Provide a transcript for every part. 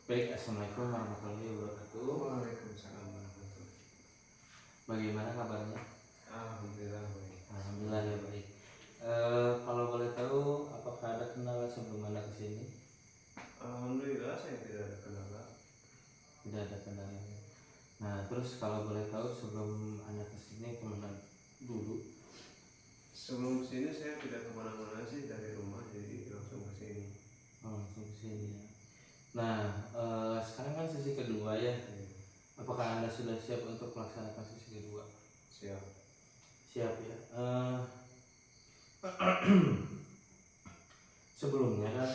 Baik, assalamualaikum warahmatullahi wabarakatuh. Waalaikumsalam warahmatullahi. Bagaimana kabarnya? Alhamdulillah baik. Alhamdulillah ya baik. Kalau boleh tahu, apakah ada kendala sebelum anda kesini? Alhamdulillah saya tidak ada kendala. Tidak ada kendala. Nah, terus kalau boleh tahu sebelum anda kesini kemana dulu? Sebelum sini saya tidak kemana-mana sih dari rumah, jadi langsung ke sini. Langsung kesini ya. Nah, sekarang kan sesi kedua ya. Iya, Apakah anda sudah siap untuk melaksanakan sesi kedua? siap. Siap ya. Sebelumnya kan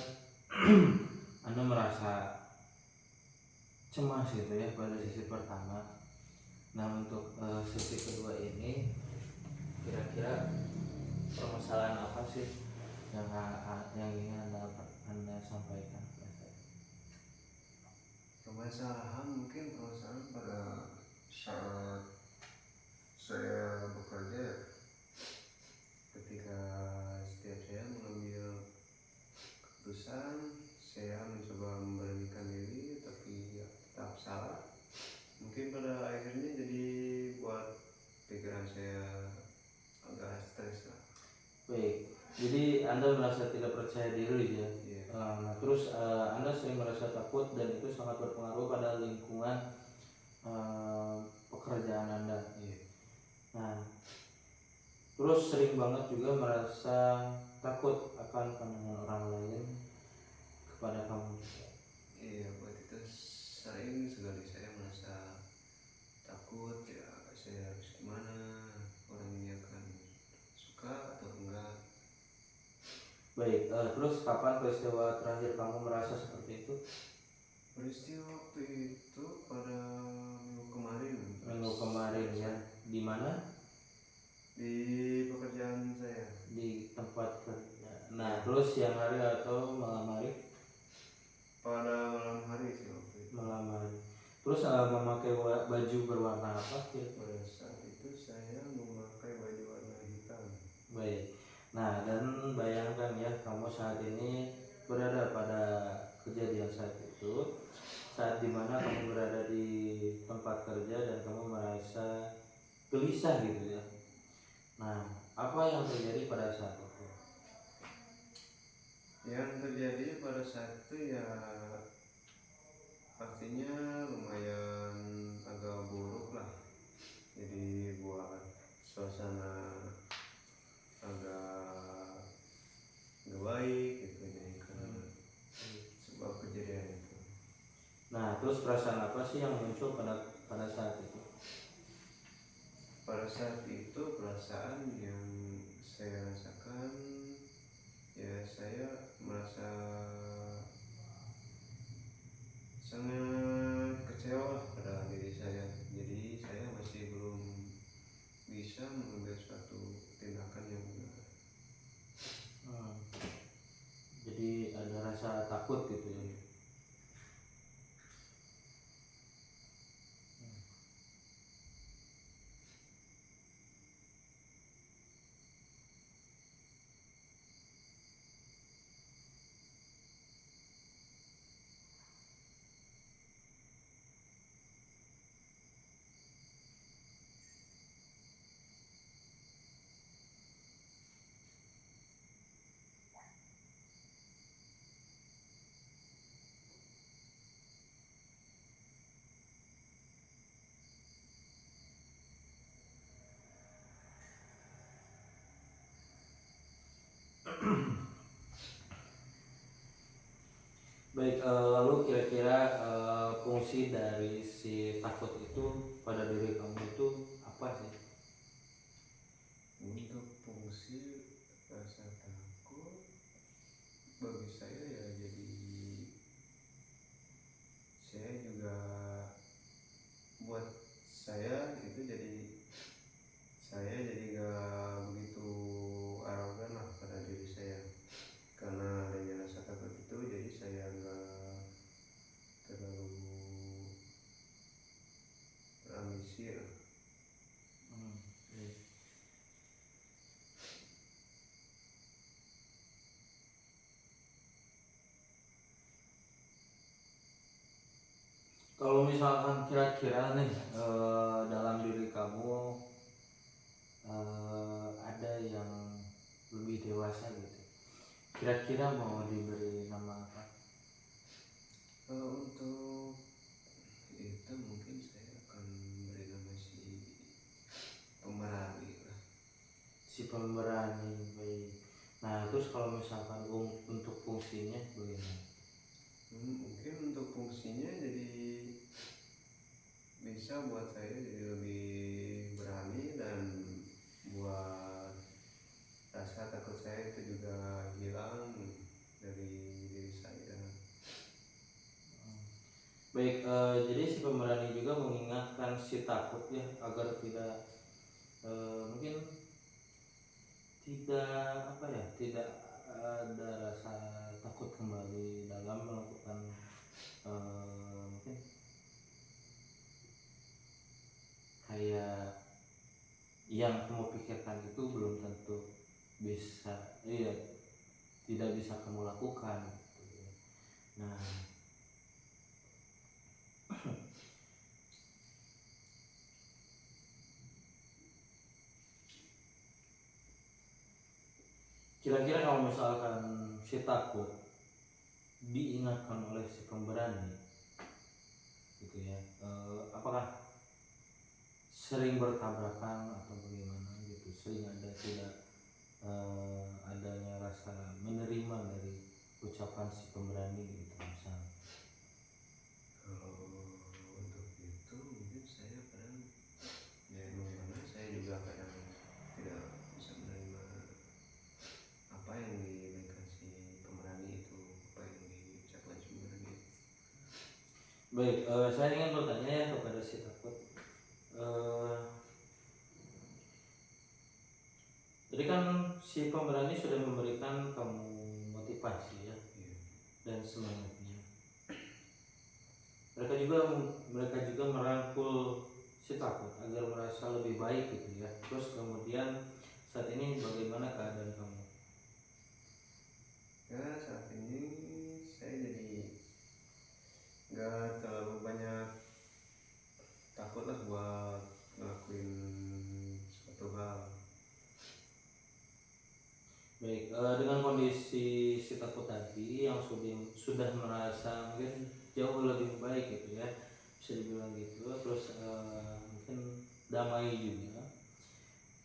anda merasa cemas gitu ya pada sesi pertama. Nah, untuk sesi kedua ini kira-kira permasalahan apa sih yang ingin anda sampaikan ke saya? Permasalahan pada saat saya bekerja, ketika setiap saya mengambil keputusan, saya mencoba memberanikan diri, tapi ya, tetap salah. Mungkin pada akhirnya jadi buat pikiran saya agak stres lah. Baik, jadi anda merasa tidak percaya diri ya. Iya. Nah, terus anda sering merasa takut dan itu sangat berpengaruh pada lingkungan pekerjaan anda. Iya. Nah, terus sering banget juga merasa takut akan pandangan orang lain kepada kamu. Iya, buat itu sering sekali saya merasa takut, ya saya harus gimana, orang ini akan suka atau enggak. Baik, terus kapan peristiwa terakhir kamu merasa seperti itu? Peristiwa waktu itu pada minggu kemarin. Minggu kemarin ya. Di mana? Di pekerjaan saya. Di tempat kerja. Nah, terus siang hari atau malam hari? Pada malam hari sih waktu itu. Malam hari. Terus memakai baju berwarna apa? Pada saat itu saya memakai baju warna hitam. Baik. Nah, dan bayangkan ya, kamu saat ini berada pada kejadian saat itu, saat dimana kamu berada di tempat kerja dan kamu merasa gelisah gitu ya. Nah, apa yang terjadi pada saat itu? Yang terjadi pada saat itu ya pastinya lumayan agak buruk lah. Jadi buat suasana agak gak baik gitu, jadi karena sebab kejadian itu. Nah, terus perasaan apa sih yang muncul pada saat itu? Pada saat itu perasaan yang saya rasakan, ya saya merasa sangat kecewa pada diri saya. Jadi saya masih belum bisa mengambil suatu tindakan yang benar. Jadi ada rasa takut gitu ya. Baik, lalu kira-kira fungsi dari si takut itu pada diri kamu itu apa sih? Untuk fungsi rasa takut bagi saya ya, jadi saya juga buat saya itu jadi saya jadi gak begitu arogan lah pada diri saya. Karena adanya rasa takut itu, jadi saya gak terlalu berambisi lah. Kalau misalkan kira-kira nih dalam diri kamu ada yang lebih dewasa gitu, kira-kira mau diberi nama apa? Kalau untuk itu mungkin saya akan beri nama si pemberani lah. Si pemberani, baik. Nah terus kalau misalkan untuk fungsinya bagaimana? Mungkin untuk fungsinya jadi bisa buat saya jadi lebih berani, dan buat rasa takut saya itu juga hilang dari diri saya. Baik, jadi si pemberani juga mengingatkan si takut ya agar tidak mungkin tidak apa ya, tidak ada rasa takut kembali dalam melakukan mungkin kayak yang kamu pikirkan itu belum tentu bisa, iya, tidak bisa kamu lakukan gitu ya. Nah kira-kira kalau misalkan si takut diingatkan oleh si pemberani gitu ya, apakah sering bertabrakan atau bagaimana gitu, sering ada tidak adanya rasa menerima dari ucapan si pemberani gitu misalnya? Kalau untuk itu mungkin saya kadang, ya emang benar, saya juga kadang tidak bisa menerima apa yang diberikan si pemberani itu, apa yang diucapkan si pemberani itu. Baik, saya ingin bertanya ya kepada si takut. Eh, Jadi kan si pemberani sudah memberikan kamu motivasi ya Iya. dan semangatnya. Mereka juga merangkul si takut agar merasa lebih baik gitu ya. Terus kemudian saat ini bagaimana keadaan kamu? Ya saat ini saya jadi nggak terlalu banyak takut lah buat ngelakuin suatu hal. Baik, dengan kondisi si takut tadi yang sudah merasa mungkin jauh lebih baik gitu ya, bisa dibilang gitu. Terus mungkin damai juga.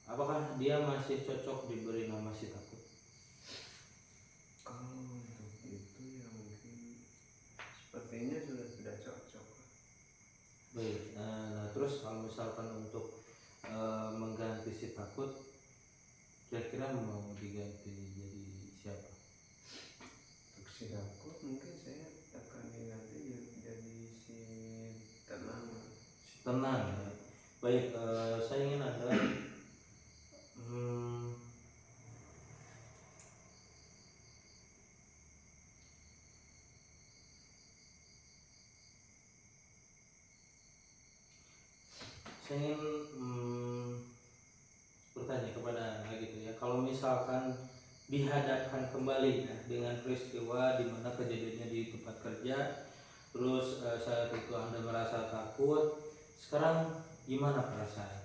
Apakah dia masih cocok diberi nama si takut? Kalau untuk itu ya mungkin sepertinya sudah tidak cocok lah. Baik, nah terus kalau misalkan untuk mengganti si takut, kira-kira mau diganti jadi siapa? Untuk si takut mungkin saya akan diganti jadi si tenang. Si tenang ya. Baik, saya ingin ada hmm, saya ingin bertanya kepada Anda gitu ya, kalau misalkan dihadapkan kembali ya dengan peristiwa di mana kejadiannya di tempat kerja, terus saat itu Anda merasa takut, sekarang gimana perasaannya?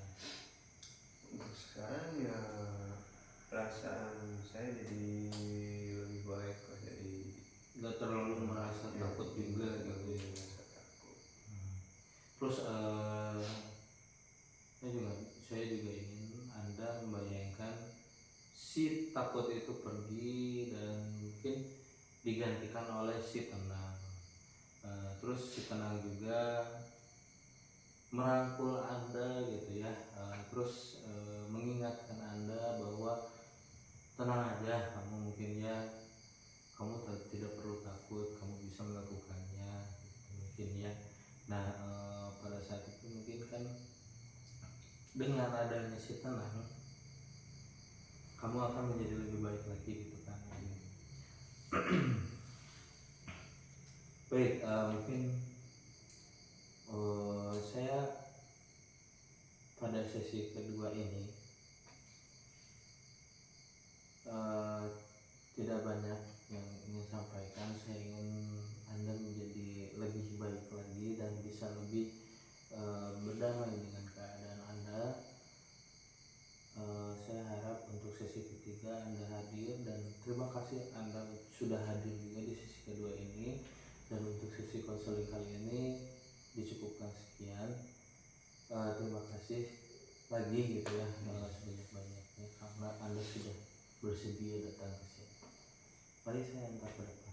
Untuk sekarang ya perasaan saya jadi lebih baik lah, jadi Nggak terlalu merasa ya, takut juga gitu lebih ya. merasa takut. Terus saya juga ingin Anda membayangkan si takut itu pergi dan mungkin digantikan oleh si tenang. Terus si tenang juga merangkul Anda gitu ya. Terus mengingatkan Anda bahwa tenang aja, kamu mungkin ya, kamu tidak perlu takut, kamu bisa melakukannya gitu, mungkin ya. Nah pada saat itu mungkin kan dengan adanya si tenang, kamu akan menjadi lebih baik lagi gitu kan. Baik, mungkin saya pada sesi kedua ini eh, tidak banyak yang ingin sampaikan. Saya ingin Anda menjadi lebih baik lagi dan bisa lagi gitu ya, sebanyak-banyaknya karena Anda sudah bersedia datang ke sini. Mari saya antar ke depan.